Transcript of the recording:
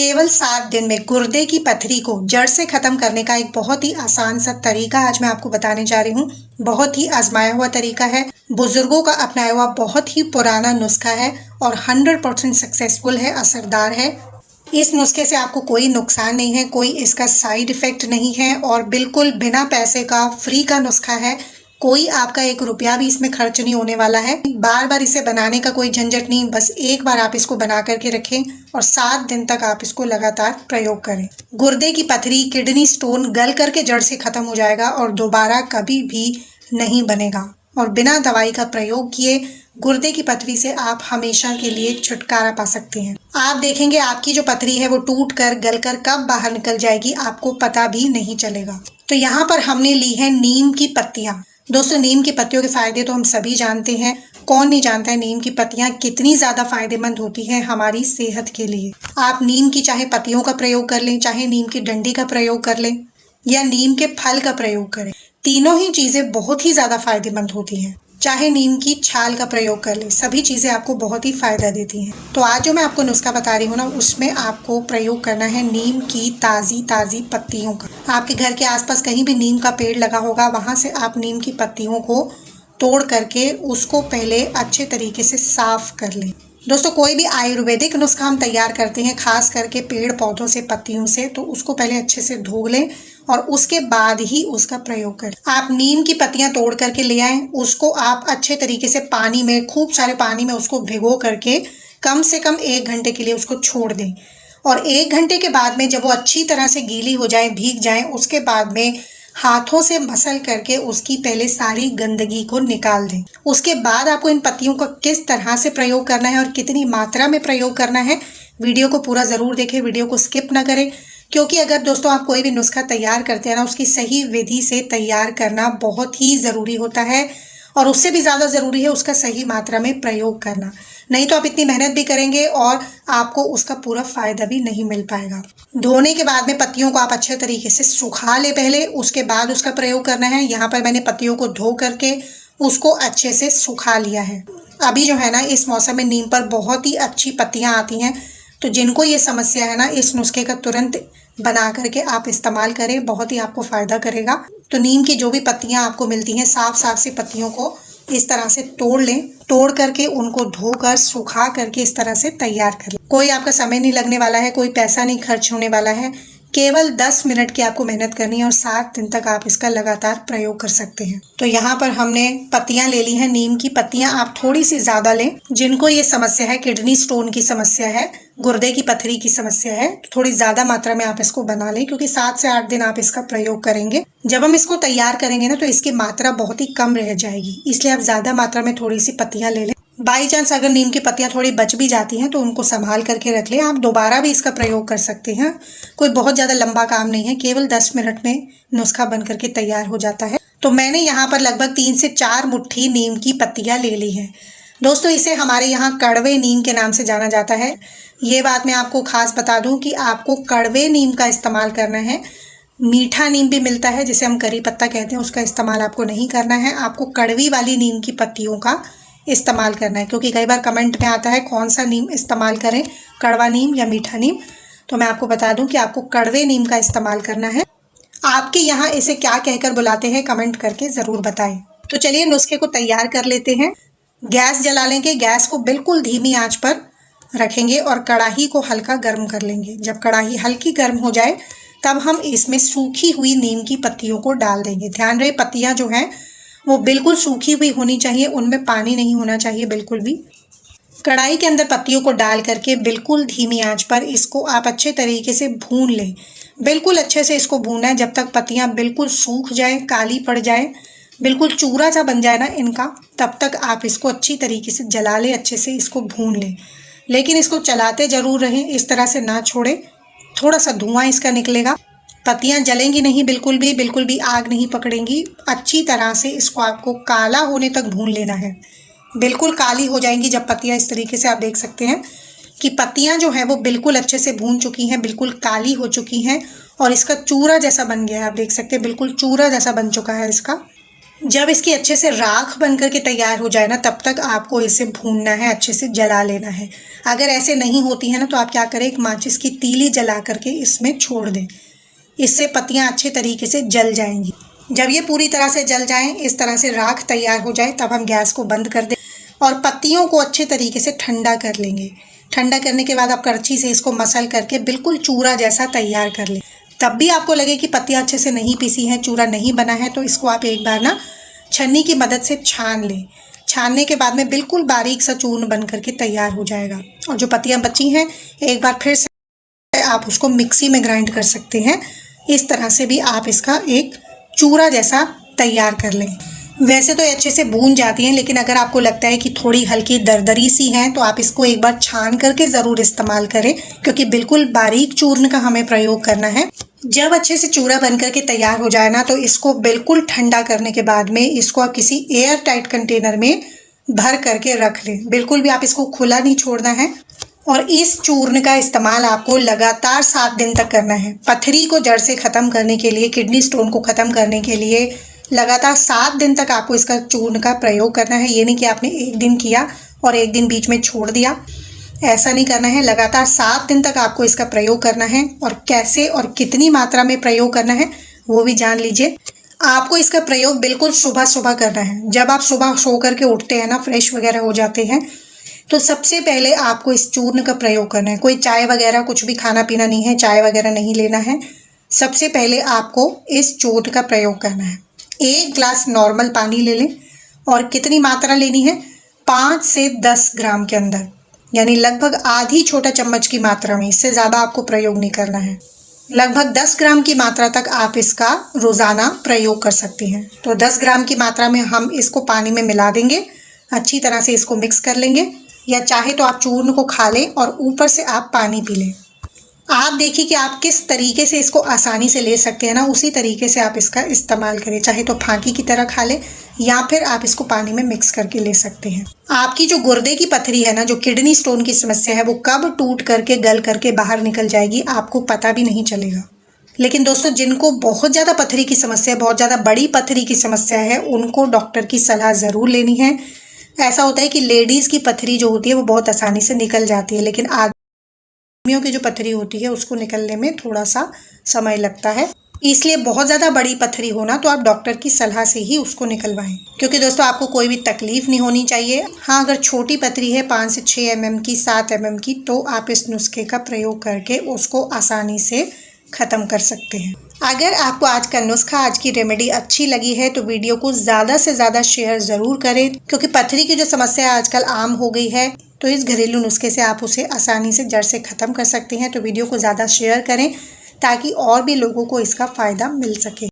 केवल 7 दिन में गुर्दे की पथरी को जड़ से खत्म करने का एक बहुत ही आसान सा तरीका आज मैं आपको बताने जा रही हूँ। बहुत ही आजमाया हुआ तरीका है, बुजुर्गों का अपनाया हुआ बहुत ही पुराना नुस्खा है और 100% सक्सेसफुल है, असरदार है। इस नुस्खे से आपको कोई नुकसान नहीं है, कोई इसका साइड इफेक्ट नहीं है और बिल्कुल बिना पैसे का फ्री का नुस्खा है। कोई आपका 1 रुपया भी इसमें खर्च नहीं होने वाला है। बार बार इसे बनाने का कोई झंझट नहीं, बस एक बार आप इसको बना करके रखें और 7 दिन तक आप इसको लगातार प्रयोग करें। गुर्दे की पथरी, किडनी स्टोन गल करके जड़ से खत्म हो जाएगा और दोबारा कभी भी नहीं बनेगा। और बिना दवाई का प्रयोग किए गुर्दे की पथरी से आप हमेशा के लिए छुटकारा पा सकते हैं। आप देखेंगे आपकी जो पथरी है वो टूट कर गल कर कब बाहर निकल जाएगी, आपको पता भी नहीं चलेगा। तो यहाँ पर हमने ली है नीम की पत्तियां। दोस्तों, नीम की पत्तियों के फायदे तो हम सभी जानते हैं, कौन नहीं जानता है नीम की पत्तियां कितनी ज्यादा फायदेमंद होती हैं हमारी सेहत के लिए। आप नीम की चाहे पत्तियों का प्रयोग कर लें, चाहे नीम की डंडी का प्रयोग कर लें या नीम के फल का प्रयोग करें, तीनों ही चीजें बहुत ही ज्यादा फायदेमंद होती हैं। चाहे नीम की छाल का प्रयोग कर ले, सभी चीजें आपको बहुत ही फायदा देती हैं। तो आज जो मैं आपको नुस्खा बता रही हूँ ना, उसमें आपको प्रयोग करना है नीम की ताजी पत्तियों का। आपके घर के आसपास कहीं भी नीम का पेड़ लगा होगा, वहां से आप नीम की पत्तियों को तोड़ करके उसको पहले अच्छे तरीके से साफ कर लें। दोस्तों, कोई भी आयुर्वेदिक नुस्खा हम तैयार करते हैं, खास करके पेड़ पौधों से, पत्तियों से, तो उसको पहले अच्छे से धो लें और उसके बाद ही उसका प्रयोग करें। आप नीम की पत्तियां तोड़ करके ले आएं, उसको आप अच्छे तरीके से पानी में, खूब सारे पानी में उसको भिगो करके कम से कम 1 घंटे के लिए उसको छोड़ दें। और 1 घंटे के बाद में जब वो अच्छी तरह से गीली हो जाए, भीग जाए, उसके बाद में हाथों से मसल करके उसकी पहले सारी गंदगी को निकाल दें। उसके बाद आपको इन पत्तियों का किस तरह से प्रयोग करना है और कितनी मात्रा में प्रयोग करना है, वीडियो को पूरा ज़रूर देखें, वीडियो को स्किप ना करें। क्योंकि अगर दोस्तों आप कोई भी नुस्खा तैयार करते हैं ना, उसकी सही विधि से तैयार करना बहुत ही ज़रूरी होता है और उससे भी ज़्यादा ज़रूरी है उसका सही मात्रा में प्रयोग करना। नहीं तो आप इतनी मेहनत भी करेंगे और आपको उसका पूरा फ़ायदा भी नहीं मिल पाएगा। धोने के बाद में पत्तियों को आप अच्छे तरीके से सुखा ले पहले, उसके बाद उसका प्रयोग करना है। यहाँ पर मैंने पत्तियों को धो करके उसको अच्छे से सुखा लिया है। अभी जो है ना, इस मौसम में नीम पर बहुत ही अच्छी पत्तियाँ आती हैं, तो जिनको ये समस्या है ना, इस नुस्खे का तुरंत बना करके आप इस्तेमाल करें, बहुत ही आपको फ़ायदा करेगा। तो नीम की जो भी पत्तियां आपको मिलती हैं, साफ सी पत्तियों को इस तरह से तोड़ लें, तोड़ करके उनको धोकर सुखा करके इस तरह से तैयार कर लें। कोई आपका समय नहीं लगने वाला है, कोई पैसा नहीं खर्च होने वाला है, केवल 10 मिनट की आपको मेहनत करनी है और 7 दिन तक आप इसका लगातार प्रयोग कर सकते हैं। तो यहाँ पर हमने पत्तियां ले ली हैं, नीम की पत्तियां आप थोड़ी सी ज्यादा लें। जिनको ये समस्या है, किडनी स्टोन की समस्या है, गुर्दे की पथरी की समस्या है, तो थोड़ी ज्यादा मात्रा में आप इसको बना लें, क्योंकि 7 से 8 दिन आप इसका प्रयोग करेंगे। जब हम इसको तैयार करेंगे ना, तो इसकी मात्रा बहुत ही कम रह जाएगी, इसलिए आप ज्यादा मात्रा में थोड़ी सी पत्तियां ले लें। बाई चांस अगर नीम की पत्तियां थोड़ी बच भी जाती हैं तो उनको संभाल करके रख लें, आप दोबारा भी इसका प्रयोग कर सकते हैं। कोई बहुत ज़्यादा लंबा काम नहीं है, केवल 10 मिनट में नुस्खा बन करके तैयार हो जाता है। तो मैंने यहाँ पर लगभग 3 से 4 मुट्ठी नीम की पत्तियां ले ली हैं। दोस्तों, इसे हमारे यहाँ कड़वे नीम के नाम से जाना जाता है। ये बात मैं आपको खास बता दूं कि आपको कड़वे नीम का इस्तेमाल करना है। मीठा नीम भी मिलता है जिसे हम करी पत्ता कहते हैं, उसका इस्तेमाल आपको नहीं करना है। आपको कड़वी वाली नीम की पत्तियों का इस्तेमाल करना है, क्योंकि कई बार कमेंट में आता है कौन सा नीम इस्तेमाल करें, कड़वा नीम या मीठा नीम। तो मैं आपको बता दूं कि आपको कड़वे नीम का इस्तेमाल करना है। आपके यहाँ इसे क्या कहकर बुलाते हैं, कमेंट करके ज़रूर बताएं। तो चलिए नुस्खे को तैयार कर लेते हैं। गैस जला लेंगे, गैस को बिल्कुल धीमी आंच पर रखेंगे और कढ़ाई को हल्का गर्म कर लेंगे। जब कढ़ाई हल्की गर्म हो जाए तब हम इसमें सूखी हुई नीम की पत्तियों को डाल देंगे। ध्यान रहे, पत्तियां जो हैं वो बिल्कुल सूखी हुई होनी चाहिए, उनमें पानी नहीं होना चाहिए बिल्कुल भी। कढ़ाई के अंदर पत्तियों को डाल करके बिल्कुल धीमी आंच पर इसको आप अच्छे तरीके से भून लें। बिल्कुल अच्छे से इसको भूनना है जब तक पत्तियां बिल्कुल सूख जाए, काली पड़ जाए, बिल्कुल चूरा सा बन जाए ना इनका, तब तक आप इसको अच्छी तरीके से जला लें, अच्छे से इसको भून लें। लेकिन इसको चलाते ज़रूर रहें, इस तरह से ना छोड़ें, थोड़ा सा धुआं इसका निकलेगा। पत्तियां जलेंगी नहीं, बिल्कुल भी आग नहीं पकड़ेंगी। अच्छी तरह से इसको आपको काला होने तक भून लेना है। बिल्कुल काली हो जाएंगी जब पत्तियां इस तरीके से, आप देख सकते हैं कि पत्तियां जो है वो बिल्कुल अच्छे से भून चुकी हैं, बिल्कुल काली हो चुकी हैं और इसका चूरा जैसा बन गया है। आप देख सकते हैं बिल्कुल चूरा जैसा बन चुका है इसका। जब इसकी अच्छे से राख बनकर के तैयार हो जाए ना, तब तक आपको इसे भूनना है, अच्छे से जला लेना है। अगर ऐसे नहीं होती है ना, तो आप क्या करें, एक माचिस की तीली जला करके इसमें छोड़ दें। इससे पत्तियां अच्छे तरीके से जल जाएंगी। जब ये पूरी तरह से जल जाएं, इस तरह से राख तैयार हो जाए, तब हम गैस को बंद कर दें और पत्तियों को अच्छे तरीके से ठंडा कर लेंगे। ठंडा करने के बाद आप करछी से इसको मसल करके बिल्कुल चूरा जैसा तैयार कर लें। तब भी आपको लगे कि पत्तियां अच्छे से नहीं पीसी हैं, चूरा नहीं बना है, तो इसको आप एक बार ना छन्नी की मदद से छान लें। छानने के बाद में बिल्कुल बारीक सा चूर्ण बन करके तैयार हो जाएगा। और जो पत्तियां बची हैं, एक बार फिर से आप उसको मिक्सी में ग्राइंड कर सकते हैं। इस तरह से भी आप इसका एक चूरा जैसा तैयार कर लें। वैसे तो ये अच्छे से भून जाती हैं, लेकिन अगर आपको लगता है कि थोड़ी हल्की दरदरी सी हैं, तो आप इसको एक बार छान करके ज़रूर इस्तेमाल करें, क्योंकि बिल्कुल बारीक चूर्ण का हमें प्रयोग करना है। जब अच्छे से चूरा बन करके तैयार हो जाए ना, तो इसको बिल्कुल ठंडा करने के बाद में इसको आप किसी एयर टाइट कंटेनर में भर करके रख लें। बिल्कुल भी आप इसको खुला नहीं छोड़ना है। और इस चूर्ण का इस्तेमाल आपको लगातार 7 दिन तक करना है। पथरी को जड़ से ख़त्म करने के लिए, किडनी स्टोन को ख़त्म करने के लिए लगातार 7 दिन तक आपको इसका चूर्ण का प्रयोग करना है। ये नहीं कि आपने एक दिन किया और एक दिन बीच में छोड़ दिया, ऐसा नहीं करना है। लगातार 7 दिन तक आपको इसका प्रयोग करना है। और कैसे और कितनी मात्रा में प्रयोग करना है वो भी जान लीजिए। आपको इसका प्रयोग बिल्कुल सुबह सुबह करना है। जब आप सुबह सो करके उठते हैं ना, फ्रेश वगैरह हो जाते हैं, तो सबसे पहले आपको इस चूर्ण का प्रयोग करना है। कोई चाय वगैरह कुछ भी खाना पीना नहीं है, चाय वगैरह नहीं लेना है। सबसे पहले आपको इस चूर्ण का प्रयोग करना है। 1 ग्लास नॉर्मल पानी ले लें। और कितनी मात्रा लेनी है, 5 से 10 ग्राम के अंदर, यानी लगभग आधी छोटा चम्मच की मात्रा में। इससे ज़्यादा आपको प्रयोग नहीं करना है। लगभग 10 ग्राम की मात्रा तक आप इसका रोज़ाना प्रयोग कर सकते हैं। तो 10 ग्राम की मात्रा में हम इसको पानी में मिला देंगे, अच्छी तरह से इसको मिक्स कर लेंगे। या चाहे तो आप चूर्ण को खा लें और ऊपर से आप पानी पी लें। आप देखिए कि आप किस तरीके से इसको आसानी से ले सकते हैं ना, उसी तरीके से आप इसका इस्तेमाल करें। चाहे तो फांकी की तरह खा लें, या फिर आप इसको पानी में मिक्स करके ले सकते हैं। आपकी जो गुर्दे की पथरी है ना, जो किडनी स्टोन की समस्या है, वो कब टूट करके गल करके बाहर निकल जाएगी, आपको पता भी नहीं चलेगा। लेकिन दोस्तों, जिनको बहुत ज़्यादा पथरी की समस्या, बहुत ज़्यादा बड़ी पथरी की समस्या है, उनको डॉक्टर की सलाह ज़रूर लेनी है। ऐसा होता है कि लेडीज़ की पथरी जो होती है वो बहुत आसानी से निकल जाती है, लेकिन आदमियों की जो पथरी होती है उसको निकलने में थोड़ा सा समय लगता है। इसलिए बहुत ज़्यादा बड़ी पथरी होना तो आप डॉक्टर की सलाह से ही उसको निकलवाएं, क्योंकि दोस्तों आपको कोई भी तकलीफ नहीं होनी चाहिए। हाँ, अगर छोटी पथरी है 5 से 6 mm की, 7 mm की, तो आप इस नुस्खे का प्रयोग करके उसको आसानी से ख़त्म कर सकते हैं। अगर आपको आज का नुस्खा, आज की रेमेडी अच्छी लगी है, तो वीडियो को ज़्यादा से ज़्यादा शेयर ज़रूर करें, क्योंकि पथरी की जो समस्या आजकल आम हो गई है, तो इस घरेलू नुस्खे से आप उसे आसानी से जड़ से ख़त्म कर सकते हैं। तो वीडियो को ज़्यादा शेयर करें ताकि और भी लोगों को इसका फ़ायदा मिल सके।